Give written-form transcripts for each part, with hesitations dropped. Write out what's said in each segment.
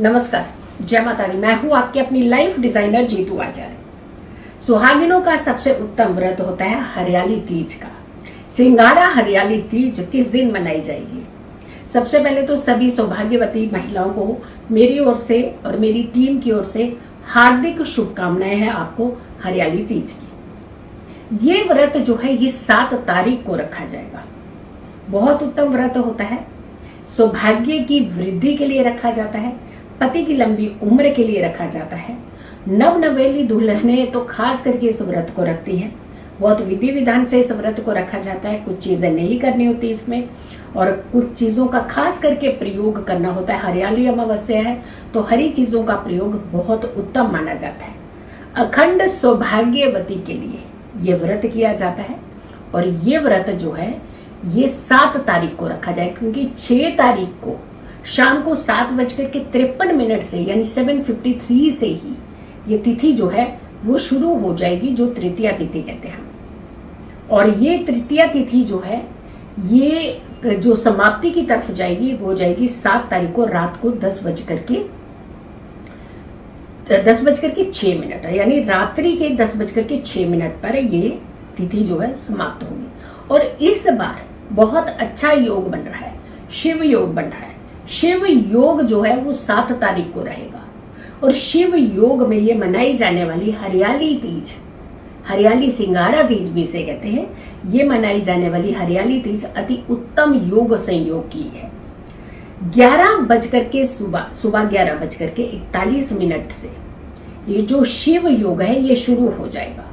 नमस्कार, जय माता दी। मैं हूँ आपकी अपनी लाइफ डिजाइनर जीतू आचार्य। सुहागिनों का सबसे उत्तम व्रत होता है हरियाली तीज का। सिंगाड़ा हरियाली तीज किस दिन मनाई जाएगी? सबसे पहले तो सभी सौभाग्यवती महिलाओं को मेरी ओर से और मेरी टीम की ओर से हार्दिक शुभकामनाएं हैं आपको हरियाली तीज की। ये व्रत जो है ये 7 तारीख को रखा जाएगा। बहुत उत्तम व्रत होता है। सौभाग्य की वृद्धि के लिए रखा जाता है, पति की लंबी उम्र के लिए रखा जाता है। नवेली दुल्हने तो खास करके इस व्रत को रखती हैं। बहुत विधि विधान से इस व्रत को रखा जाता है। कुछ चीजें नहीं करनी होती इसमें और कुछ चीजों का खास करके प्रयोग करना होता है। हरियाली अमावस्या है तो हरी चीजों का प्रयोग बहुत उत्तम माना जाता है। अखंड सौभाग्यवती के लिए ये व्रत किया जाता है और ये व्रत जो है ये 7 तारीख को रखा जाए, क्योंकि 6 तारीख को शाम को 7:53 से यानी 7:53 से ही ये तिथि जो है वो शुरू हो जाएगी, जो तृतीया तिथि कहते हैं। और ये तृतीया तिथि जो है ये जो समाप्ति की तरफ जाएगी वो जाएगी 7 तारीख को रात को 10:06 यानी रात्रि के 10:06 पर ये तिथि जो है समाप्त होगी। और इस बार बहुत अच्छा योग बन रहा है, शिव योग बन रहा है। शिव योग जो है वो 7 तारीख को रहेगा और शिव योग में ये मनाई जाने वाली हरियाली तीज, हरियाली सिंगाड़ा तीज भी इसे कहते हैं, ये मनाई जाने वाली हरियाली तीज अति उत्तम योग संयोग की है। 11 11:41 से ये जो शिव योग है ये शुरू हो जाएगा।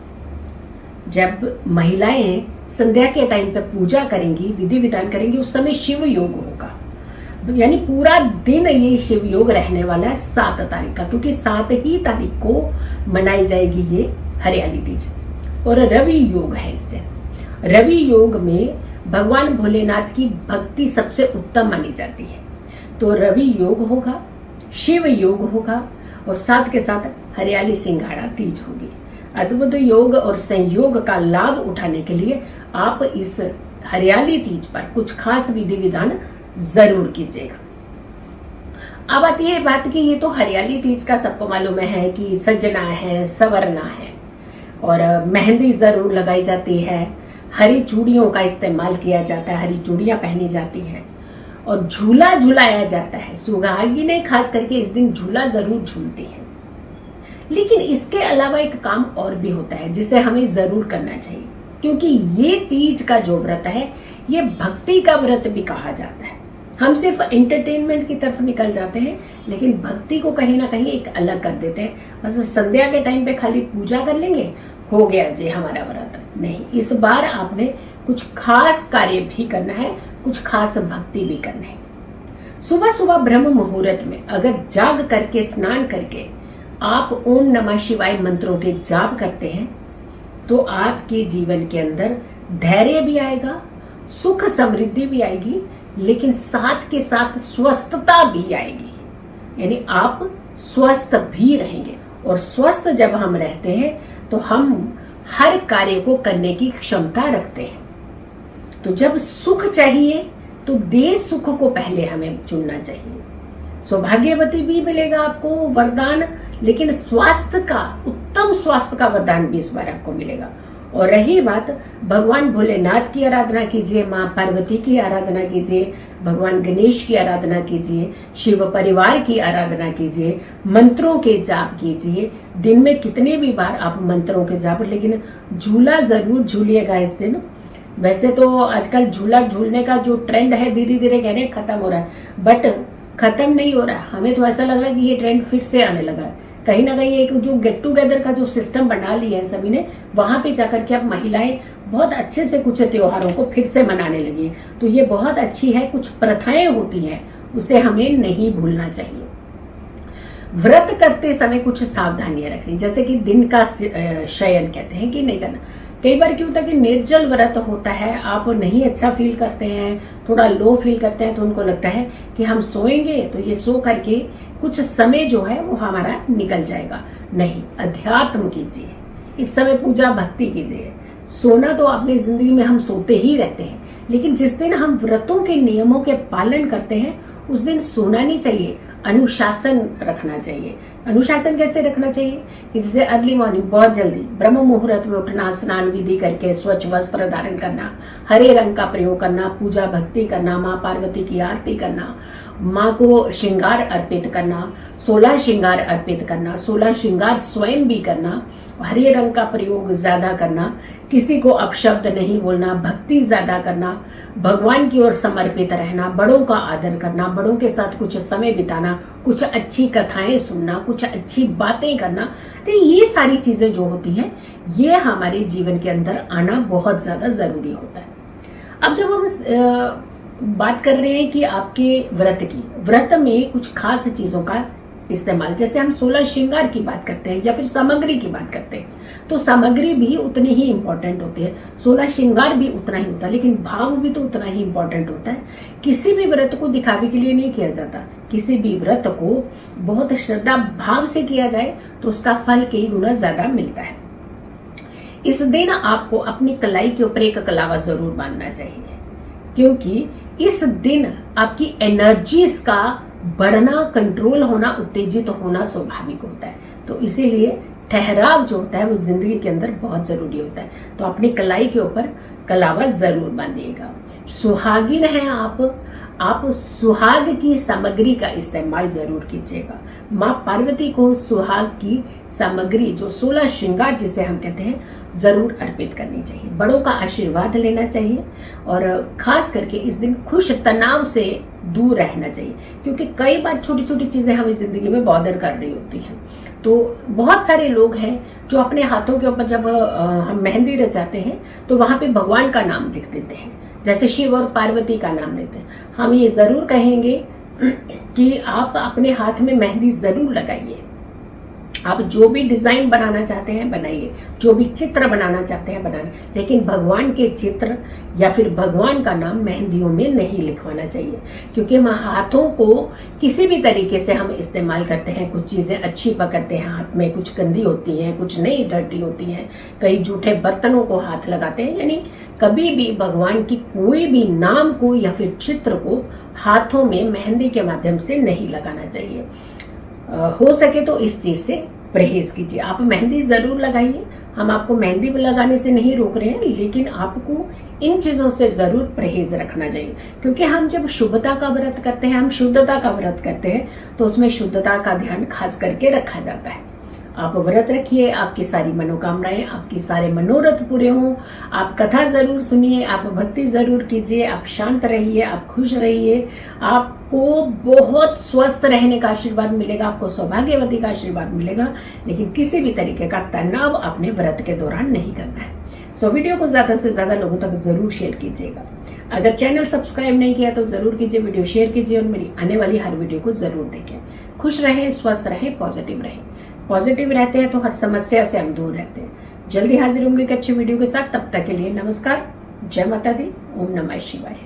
जब महिलाएं संध्या के टाइम पे पूजा करेंगी, विधि विधान करेंगी, उस समय शिव योग होगा। यानी पूरा दिन ये शिव योग रहने वाला है 7 तारीख का, क्योंकि 7 ही तारीख को मनाई जाएगी ये हरियाली तीज। और रवि योग है इस दिन। रवि योग में भगवान भोलेनाथ की भक्ति सबसे उत्तम मानी जाती है। तो रवि योग होगा, शिव योग होगा और साथ के साथ हरियाली सिंगाड़ा तीज होगी। अद्भुत योग और संयोग का लाभ उठाने के लिए आप इस हरियाली तीज पर कुछ खास विधि विधान जरूर कीजिएगा। अब आती है बात कि ये तो हरियाली तीज का सबको मालूम है कि सजना है, संवरना है और मेहंदी जरूर लगाई जाती है, हरी चूड़ियों का इस्तेमाल किया जाता है, हरी चूड़ियां पहनी जाती हैं और झूला झुलाया जाता है। सुहागिनें खास करके इस दिन झूला जरूर झूलती हैं। लेकिन इसके अलावा एक काम और भी होता है जिसे हमें जरूर करना चाहिए, क्योंकि ये तीज का जो व्रत है ये भक्ति का व्रत भी कहा जाता है। हम सिर्फ एंटरटेनमेंट की तरफ निकल जाते हैं, लेकिन भक्ति को कहीं ना कहीं एक अलग कर देते हैं। बस संध्या के टाइम पे खाली पूजा कर लेंगे, हो गया जी हमारा व्रत। नहीं, इस बार आपने कुछ खास कार्य भी करना है, कुछ खास भक्ति भी करना है। सुबह सुबह ब्रह्म मुहूर्त में अगर जाग करके स्नान करके आप ओम नमः शिवाय मंत्रों के जाप करते हैं तो आपके जीवन के अंदर धैर्य भी आएगा, सुख समृद्धि भी आएगी, लेकिन साथ के साथ स्वस्थता भी आएगी। यानी आप स्वस्थ भी रहेंगे और स्वस्थ जब हम रहते हैं तो हम हर कार्य को करने की क्षमता रखते हैं। तो जब सुख चाहिए तो देह सुख को पहले हमें चुनना चाहिए। सौभाग्यवती भी मिलेगा आपको वरदान, लेकिन स्वास्थ्य का, उत्तम स्वास्थ्य का वरदान भी इस बार आपको मिलेगा। और रही बात, भगवान भोलेनाथ की आराधना कीजिए, माँ पार्वती की आराधना कीजिए, भगवान गणेश की आराधना कीजिए, शिव परिवार की आराधना कीजिए, मंत्रों के जाप कीजिए। दिन में कितने भी बार आप मंत्रों के जाप, लेकिन झूला जरूर झूलिएगा इस दिन। वैसे तो आजकल झूला झूलने का जो ट्रेंड है धीरे धीरे कह रहे हैं खत्म हो रहा है, बट खत्म नहीं हो रहा है। हमें तो ऐसा लग रहा है कि ये ट्रेंड फिर से आने लगा है। कहीं ना कहीं एक जो गेट टुगेदर का जो सिस्टम बना लिया है सभी ने, वहां पे जाकर के अब महिलाएं बहुत अच्छे से कुछ त्योहारों को फिर से मनाने लगी है। तो ये बहुत अच्छी है। कुछ प्रथाएं होती हैं उसे हमें नहीं भूलना चाहिए। व्रत करते समय कुछ सावधानियां रखनी, जैसे कि दिन का शयन कहते हैं कि नहीं करना। कई बार क्या होता है कि निर्जल व्रत होता है, आप नहीं अच्छा फील करते हैं, थोड़ा लो फील करते हैं, तो उनको लगता है कि हम सोएंगे तो ये सो करके कुछ समय जो है वो हमारा निकल जाएगा। नहीं, अध्यात्म कीजिए, इस समय पूजा भक्ति कीजिए। सोना तो अपनी जिंदगी में हम सोते ही रहते हैं, लेकिन जिस दिन हम व्रतों के नियमों के पालन करते हैं उस दिन सोना नहीं चाहिए, अनुशासन रखना चाहिए। अनुशासन कैसे रखना चाहिए कि जैसे अर्ली मॉर्निंग बहुत जल्दी ब्रह्म मुहूर्त में उठना, स्नान विधि करके स्वच्छ वस्त्र धारण करना, हरे रंग का प्रयोग करना, पूजा भक्ति करना, माँ पार्वती की आरती करना, माँ को श्रृंगार अर्पित करना, 16 श्रृंगार अर्पित करना, 16 श्रृंगार स्वयं भी करना, हरे रंग का प्रयोग ज्यादा करना, किसी को अपशब्द नहीं बोलना, भक्ति ज्यादा करना, भगवान की ओर समर्पित रहना, बड़ों का आदर करना, बड़ों के साथ कुछ समय बिताना, कुछ अच्छी कथाएं सुनना, कुछ अच्छी बातें करना। तो ये सारी चीजें जो होती हैं ये हमारे जीवन के अंदर आना बहुत ज्यादा जरूरी होता है। अब जब हम बात कर रहे हैं कि आपके व्रत में कुछ खास चीजों का इस्तेमाल, जैसे हम 16 श्रृंगार की बात करते हैं या फिर सामग्री की बात करते हैं, तो सामग्री भी उतनी ही इंपॉर्टेंट होती है, 16 श्रृंगार भी उतना ही होता है, लेकिन भाव भी तो उतना ही इंपॉर्टेंट होता है। किसी भी व्रत को दिखावे के लिए नहीं किया जाता, किसी भी व्रत को बहुत श्रद्धा भाव से किया जाए तो उसका फल कई गुना ज्यादा मिलता है। इस दिन आपको अपनी कलाई के ऊपर एक कलावा जरूर बांधना चाहिए, क्योंकि इस दिन आपकी एनर्जीज का बढ़ना, कंट्रोल होना, उत्तेजित होना स्वाभाविक होता है। तो इसीलिए ठहराव जो होता है वो जिंदगी के अंदर बहुत जरूरी होता है। तो अपनी कलाई के ऊपर कलावा जरूर बांधिएगा। सुहागिन है आप सुहाग की सामग्री का इस्तेमाल जरूर कीजिएगा। माँ पार्वती को सुहाग की सामग्री जो 16 श्रृंगार जिसे हम कहते हैं जरूर अर्पित करनी चाहिए। बड़ों का आशीर्वाद लेना चाहिए और खास करके इस दिन खुश तनाव से दूर रहना चाहिए, क्योंकि कई बार छोटी छोटी चीजें हमें जिंदगी में बॉदर कर रही होती हैं। तो बहुत सारे लोग हैं जो अपने हाथों के ऊपर जब हम मेहंदी रचाते हैं तो वहां पे भगवान का नाम लिख देते हैं, जैसे शिव और पार्वती का नाम लेते हैं। हम ये जरूर कहेंगे कि आप अपने हाथ में मेहंदी जरूर लगाइए। आप जो भी डिजाइन बनाना चाहते हैं बनाइए, जो भी चित्र बनाना चाहते हैं बनाइए, लेकिन भगवान के चित्र या फिर भगवान का नाम मेहंदियों में नहीं लिखवाना चाहिए, क्योंकि हम हाथों को किसी भी तरीके से हम इस्तेमाल करते हैं। कुछ चीजें अच्छी पकड़ते हैं हाथ में, कुछ गंदी होती हैं, कुछ नहीं डर्टी होती हैं, कई जूठे बर्तनों को हाथ लगाते हैं। यानी कभी भी भगवान की कोई भी नाम को या फिर चित्र को हाथों में मेहंदी के माध्यम से नहीं लगाना चाहिए। हो सके तो इस चीज से परहेज कीजिए। आप मेहंदी जरूर लगाइए, हम आपको मेहंदी लगाने से नहीं रोक रहे हैं, लेकिन आपको इन चीजों से जरूर परहेज रखना चाहिए, क्योंकि हम जब शुभता का व्रत करते हैं, हम शुद्धता का व्रत करते हैं, तो उसमें शुद्धता का ध्यान खास करके रखा जाता है। आप व्रत रखिए, आपकी सारी मनोकामनाएं, आपकी सारे मनोरथ पूरे हों। आप कथा जरूर सुनिए, आप भक्ति जरूर कीजिए, आप शांत रहिए, आप खुश रहिए, आपको बहुत स्वस्थ रहने का आशीर्वाद मिलेगा, आपको सौभाग्यवती का आशीर्वाद मिलेगा। लेकिन किसी भी तरीके का तनाव अपने व्रत के दौरान नहीं करना है। सो वीडियो को ज्यादा से ज्यादा लोगों तक जरूर शेयर कीजिएगा। अगर चैनल सब्सक्राइब नहीं किया तो जरूर कीजिए, वीडियो शेयर कीजिए और मेरी आने वाली हर वीडियो को जरूर देखें। खुश रहें, स्वस्थ रहें, पॉजिटिव रहें। पॉजिटिव रहते हैं तो हर समस्या से हम दूर रहते हैं। जल्दी हाजिर होंगे एक अच्छी वीडियो के साथ। तब तक के लिए नमस्कार, जय माता दी, ओम नमः शिवाय।